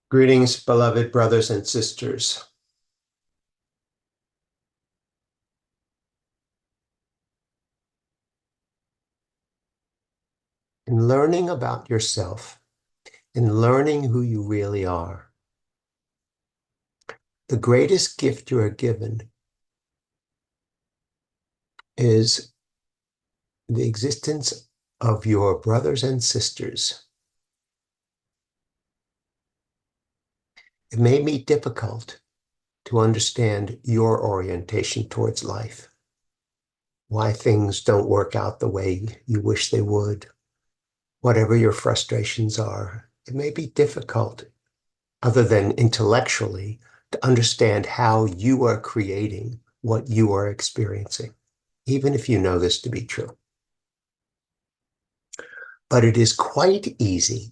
Greetings, beloved brothers and sisters. In learning about yourself, in learning who you really are, the greatest gift you are given is the existence of your brothers and sisters. It may be difficult to understand your orientation towards life, why things don't work out the way you wish they would, whatever your frustrations are. It may be difficult, other than intellectually, to understand how you are creating what you are experiencing, even if you know this to be true. But it is quite easy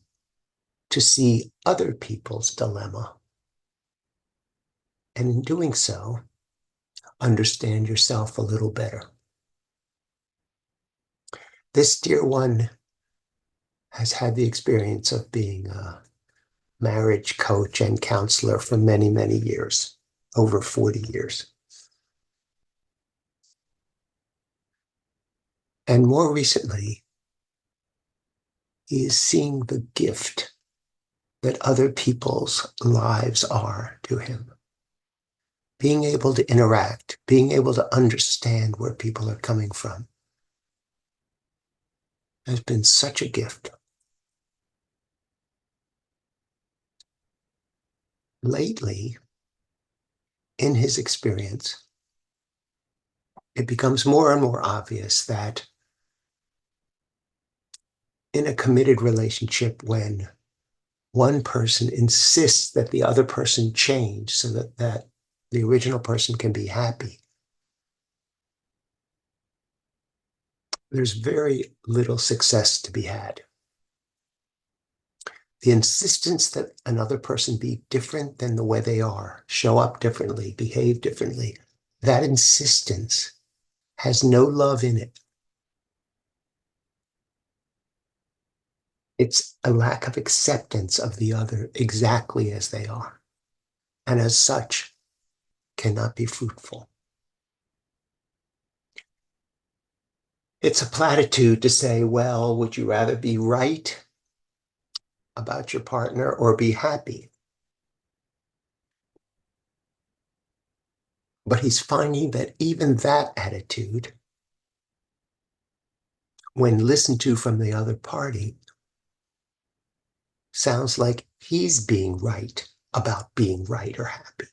to see other people's dilemma, and in doing so, understand yourself a little better. This dear one has had the experience of being a marriage coach and counselor for many, many years, over 40 years. And more recently, he is seeing the gift that other people's lives are to him. Being able to interact, being able to understand where people are coming from has been such a gift. Lately, in his experience, it becomes more and more obvious that in a committed relationship, when one person insists that the other person change so that the original person can be happy, there's very little success to be had. The insistence that another person be different than the way they are, show up differently, behave differently, that insistence has no love in it. It's a lack of acceptance of the other exactly as they are, and as such, cannot be fruitful. It's a platitude to say, well, would you rather be right about your partner or be happy? But he's finding that even that attitude, when listened to from the other party, sounds like he's being right about being right or happy.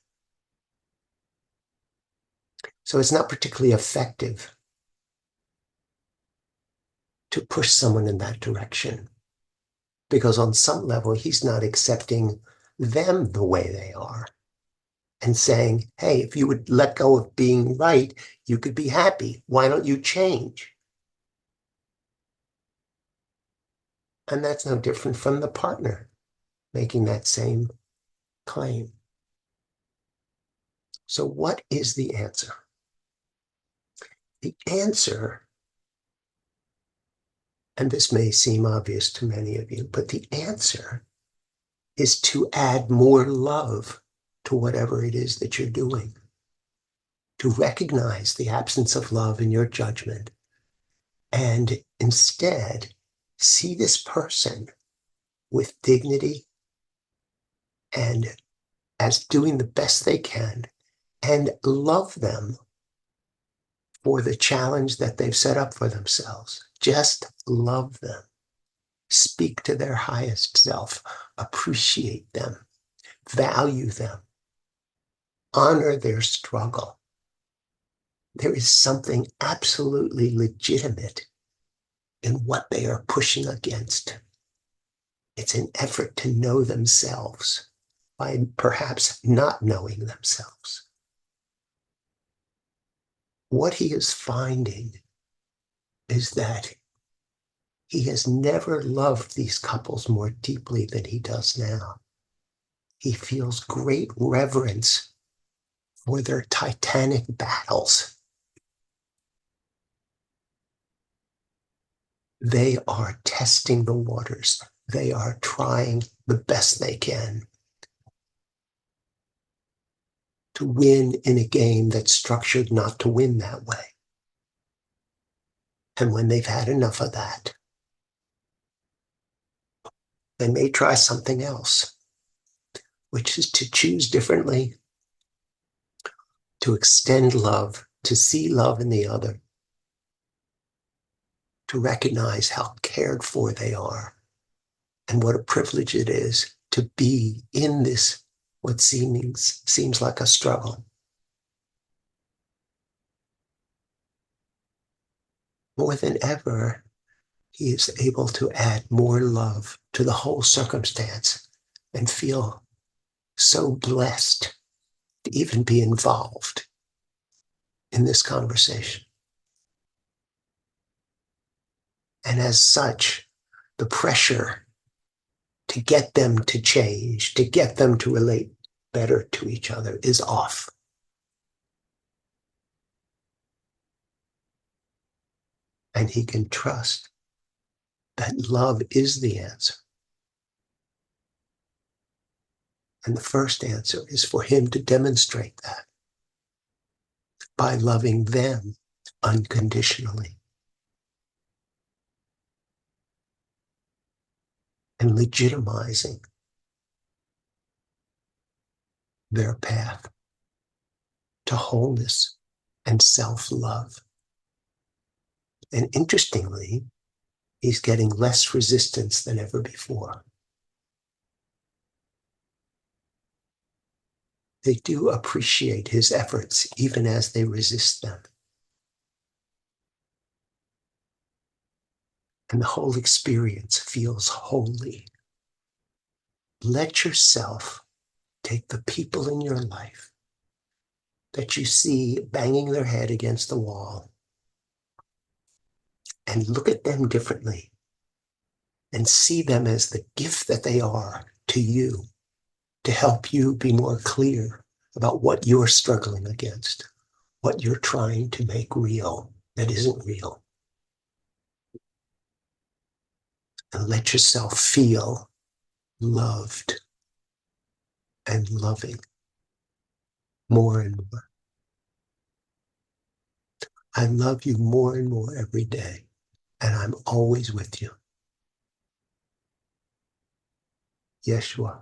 So it's not particularly effective to push someone in that direction, because on some level, he's not accepting them the way they are and saying, hey, if you would let go of being right, you could be happy. Why don't you change? And that's no different from the partner making that same claim. So what is the answer? The answer, and this may seem obvious to many of you, but the answer is to add more love to whatever it is that you're doing, to recognize the absence of love in your judgment, and instead see this person with dignity and as doing the best they can, and love them for the challenge that they've set up for themselves. Just love them. Speak to their highest self. Appreciate them. Value them. Honor their struggle. There is something absolutely legitimate in what they are pushing against. It's an effort to know themselves by perhaps not knowing themselves. What he is finding is that he has never loved these couples more deeply than he does now. He feels great reverence for their titanic battles. They are testing the waters. They are trying the best they can. to win in a game that's structured not to win that way. And when they've had enough of that, they may try something else, which is to choose differently, to extend love, to see love in the other, to recognize how cared for they are, and what a privilege it is to be in this, what seems like a struggle. More than ever, he is able to add more love to the whole circumstance and feel so blessed to even be involved in this conversation. And as such, the pressure to get them to change, to get them to relate better to each other is off. And he can trust that love is the answer. And the first answer is for him to demonstrate that by loving them unconditionally and legitimizing their path to wholeness and self-love. And interestingly, he's getting less resistance than ever before. They do appreciate his efforts, even as they resist them. And the whole experience feels holy. Let yourself take the people in your life that you see banging their head against the wall and look at them differently and see them as the gift that they are to you to help you be more clear about what you're struggling against, what you're trying to make real that isn't real. And let yourself feel loved and loving more and more. I love you more and more every day, and I'm always with you. Yeshua.